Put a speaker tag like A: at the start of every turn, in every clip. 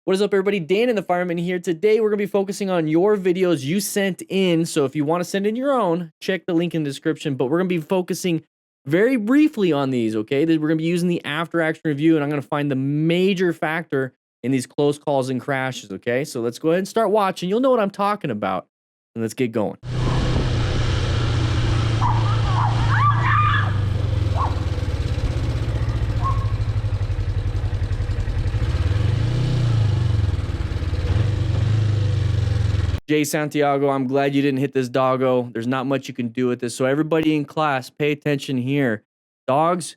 A: What is up, everybody? Dan and the Fireman here. Today, we're going to be focusing on your videos you sent in. So if you want to send in your own, check the link in the description. But we're going to be focusing very briefly on these, okay? We're going to be using the after-action review, and I'm going to find the major factor in these close calls and crashes, okay? So let's go ahead and start watching. You'll know what I'm talking about. And let's get going. Jay Santiago, I'm glad you didn't hit this doggo. There's not much you can do with this. So everybody in class, pay attention here. Dogs,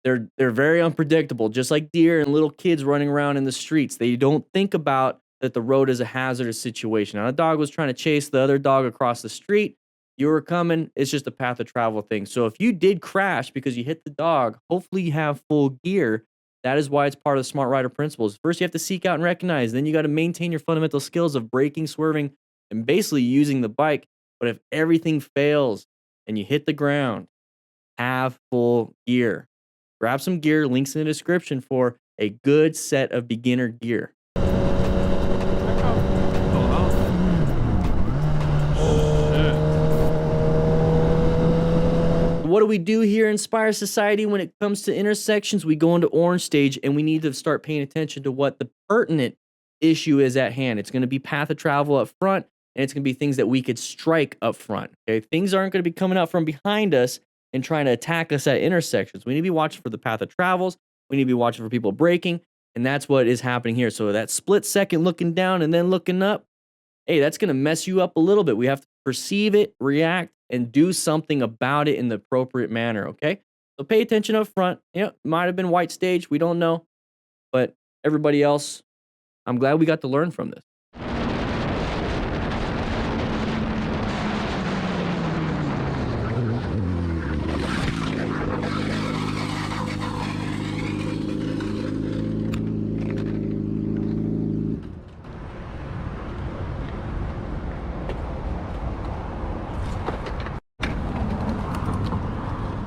A: they're very unpredictable, just like deer and little kids running around in the streets. They don't think about that the road is a hazardous situation. Now, a dog was trying to chase the other dog across the street. You were coming. It's just a path of travel thing. So if you did crash because you hit the dog, hopefully you have full gear. That is why it's part of the smart rider principles. First, you have to seek out and recognize. Then you got to maintain your fundamental skills of braking, swerving, and basically using the bike. But if everything fails and you hit the ground, have full gear. Grab some gear, links in the description for a good set of beginner gear. What do we do here in Inspire Society when it comes to intersections? We go into orange stage and we need to start paying attention to what the pertinent issue is at hand. It's going to be path of travel up front, and it's going to be things that we could strike up front. Okay, things aren't going to be coming out from behind us and trying to attack us at intersections. We need to be watching for the path of travels. We need to be watching for people braking, and that's what is happening here. So that split second looking down and then looking up, hey, that's going to mess you up a little bit. We have to perceive it, react, and do something about it in the appropriate manner, okay? So pay attention up front. You know, it might have been white stage. We don't know. But everybody else, I'm glad we got to learn from this.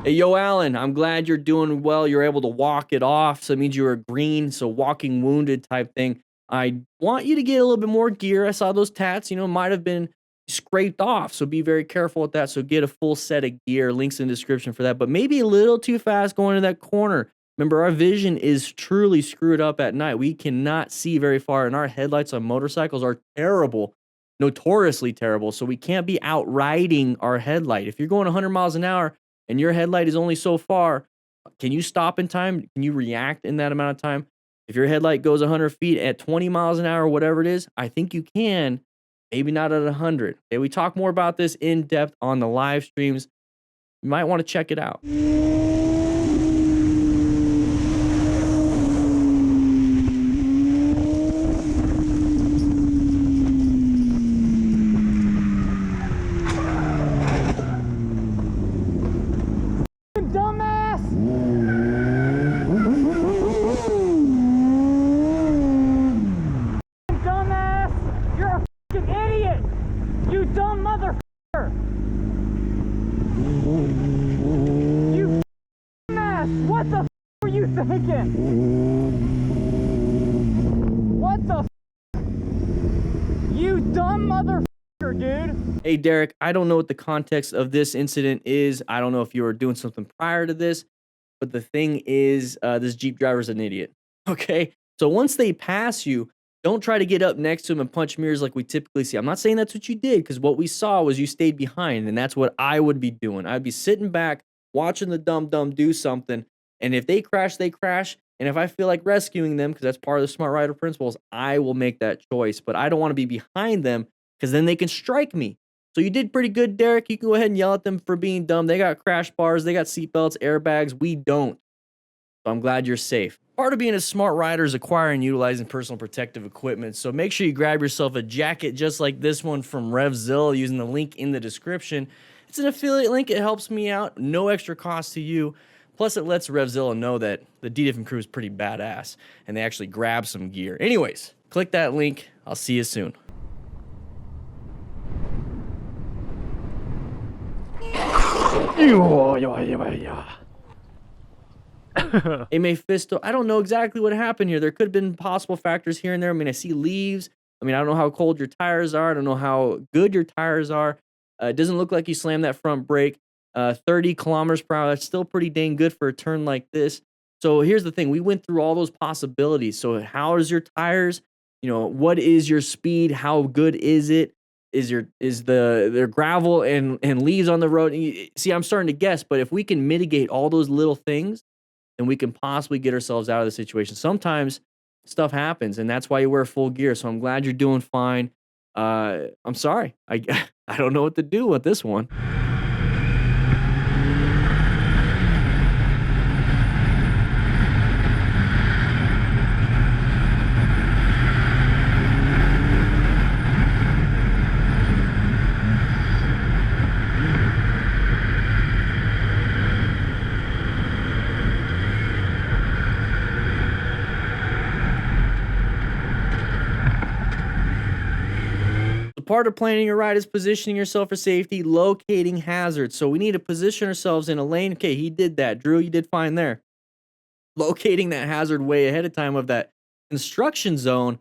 A: Hey, yo, Alan, I'm glad you're doing well. You're able to walk it off. So it means you were green. So walking wounded type thing. I want you to get a little bit more gear. I saw those tats, you know, might have been scraped off. So be very careful with that. So get a full set of gear. Links in the description for that. But maybe a little too fast going to that corner. Remember, our vision is truly screwed up at night. We cannot see very far. And our headlights on motorcycles are terrible. Notoriously terrible. So we can't be out riding our headlight. If you're going 100 miles an hour, and your headlight is only so far, can you stop in time? Can you react in that amount of time? If your headlight goes 100 feet at 20 miles an hour, whatever it is, I think you can, maybe not at 100. Okay, we talk more about this in depth on the live streams. You might want to check it out.
B: What the f were you thinking? What the f? You dumb motherfucker, dude.
A: Hey, Derek, I don't know what the context of this incident is. I don't know if you were doing something prior to this, but the thing is, this Jeep driver's an idiot. Okay? So once they pass you, don't try to get up next to him and punch mirrors like we typically see. I'm not saying that's what you did, because what we saw was you stayed behind, and that's what I would be doing. I'd be sitting back, watching the dumb do something, and if they crash, they crash. And if I feel like rescuing them, because that's part of the smart rider principles, I will make that choice. But I don't want to be behind them, because then they can strike me. So you did pretty good, Derek. You can go ahead and yell at them for being dumb. They got crash bars, they got seatbelts, airbags. We don't. So I'm glad you're safe. Part of being a smart rider is acquiring and utilizing personal protective equipment. So make sure you grab yourself a jacket just like this one from Renzzi using the link in the description. It's an affiliate link. It helps me out. No extra cost to you. Plus, it lets Renzzi know that the DanDanTheFireman crew is pretty badass, and they actually grab some gear. Anyways, click that link. I'll see you soon. Hey, Mephisto, I don't know exactly what happened here. There could have been possible factors here and there. I mean, I see leaves. I mean, I don't know how cold your tires are. I don't know how good your tires are. It doesn't look like you slammed that front brake. 30 kilometers per hour. That's still pretty dang good for a turn like this. So here's the thing. We went through all those possibilities. So how is your tires? What is your speed? How good is it? Is there gravel and leaves on the road? See, I'm starting to guess, but if we can mitigate all those little things, then we can possibly get ourselves out of the situation. Sometimes stuff happens, and that's why you wear full gear. So I'm glad you're doing fine. I'm sorry. I don't know what to do with this one. Part of planning your ride is positioning yourself for safety, locating hazards. So we need to position ourselves in a lane. Okay, he did that. Drew, you did fine there. Locating that hazard way ahead of time of that construction zone.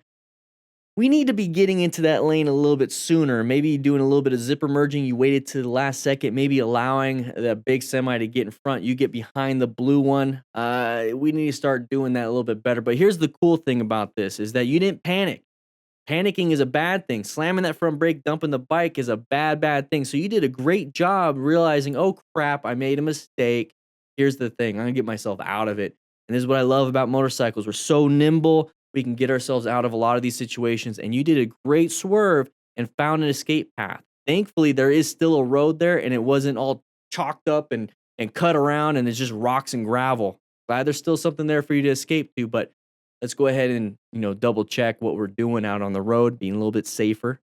A: We need to be getting into that lane a little bit sooner. Maybe doing a little bit of zipper merging. You waited to the last second. Maybe allowing the big semi to get in front. You get behind the blue one. We need to start doing that a little bit better. But here's the cool thing about this is that you didn't panic. Panicking is a bad thing. Slamming that front brake, dumping the bike is a bad, bad thing. So you did a great job realizing, oh crap, I made a mistake. Here's the thing. I'm going to get myself out of it. And this is what I love about motorcycles. We're so nimble. We can get ourselves out of a lot of these situations. And you did a great swerve and found an escape path. Thankfully, there is still a road there and it wasn't all chalked up and cut around and it's just rocks and gravel. Glad there's still something there for you to escape to, but let's go ahead and, double check what we're doing out on the road, being a little bit safer.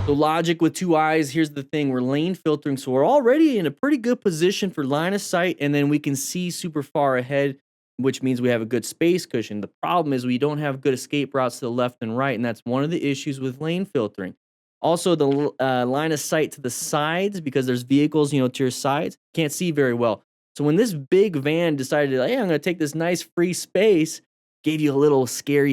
A: So logic with two eyes, here's the thing, we're lane filtering, so we're already in a pretty good position for line of sight, and then we can see super far ahead, which means we have a good space cushion. The problem is we don't have good escape routes to the left and right, and that's one of the issues with lane filtering. Also, the line of sight to the sides, because there's vehicles, to your sides, can't see very well. So when this big van decided, hey, I'm going to take this nice free space, gave you a little scary.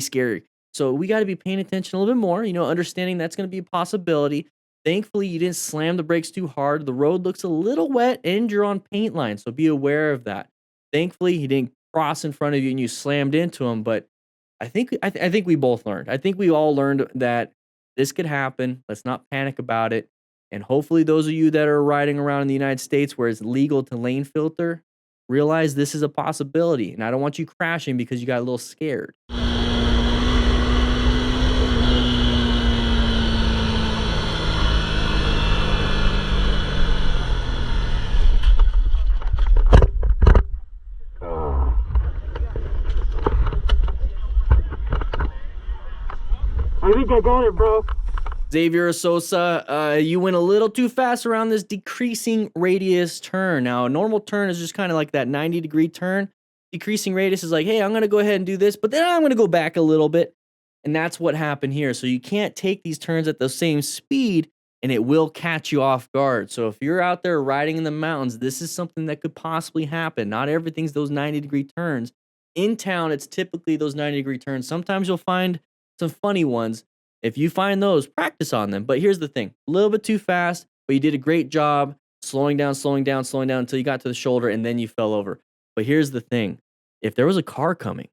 A: So we got to be paying attention a little bit more, understanding that's going to be a possibility. Thankfully, you didn't slam the brakes too hard. The road looks a little wet and you're on paint line, so be aware of that. Thankfully, he didn't cross in front of you and you slammed into him, but I think we both learned. I think we all learned that this could happen. Let's not panic about it. And hopefully those of you that are riding around in the United States where it's legal to lane filter, realize this is a possibility. And I don't want you crashing because you got a little scared.
B: I think I got it, bro.
A: Xavier Sosa, you went a little too fast around this decreasing radius turn. Now, a normal turn is just kind of like that 90-degree turn. Decreasing radius is like, hey, I'm going to go ahead and do this, but then I'm going to go back a little bit. And that's what happened here. So you can't take these turns at the same speed and it will catch you off guard. So if you're out there riding in the mountains, this is something that could possibly happen. Not everything's those 90-degree turns. In town, it's typically those 90-degree turns. Sometimes you'll find some funny ones. If you find those, practice on them. But here's the thing, a little bit too fast, but you did a great job slowing down until you got to the shoulder and then you fell over. But here's the thing, if there was a car coming,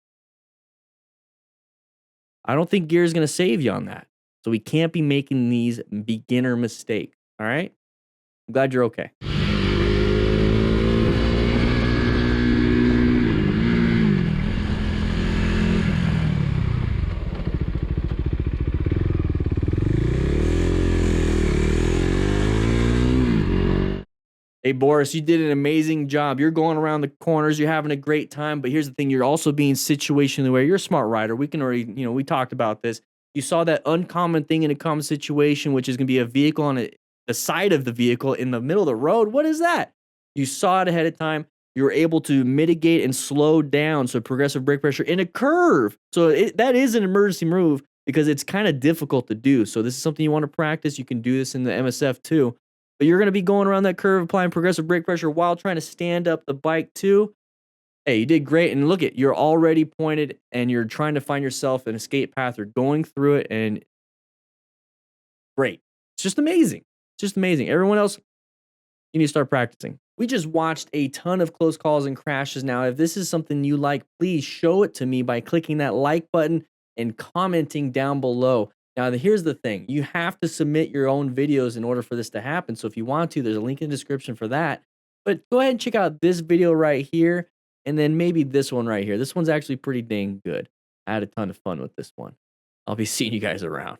A: I don't think gear is going to save you on that. So we can't be making these beginner mistakes. All right? I'm glad you're okay. Hey, Boris, you did an amazing job. You're going around the corners. You're having a great time. But here's the thing. You're also being situationally aware. You're a smart rider. We can already, we talked about this. You saw that uncommon thing in a common situation, which is going to be a vehicle on the side of the vehicle in the middle of the road. What is that? You saw it ahead of time. You were able to mitigate and slow down so progressive brake pressure in a curve. So that is an emergency move because it's kind of difficult to do. So this is something you want to practice. You can do this in the MSF too. But you're going to be going around that curve, applying progressive brake pressure while trying to stand up the bike too. Hey, you did great. And look at, you're already pointed and you're trying to find yourself an escape path. You're going through it and great. It's just amazing. It's just amazing. Everyone else, you need to start practicing. We just watched a ton of close calls and crashes now. If this is something you like, please show it to me by clicking that like button and commenting down below. Now, here's the thing. You have to submit your own videos in order for this to happen. So if you want to, there's a link in the description for that. But go ahead and check out this video right here and then maybe this one right here. This one's actually pretty dang good. I had a ton of fun with this one. I'll be seeing you guys around.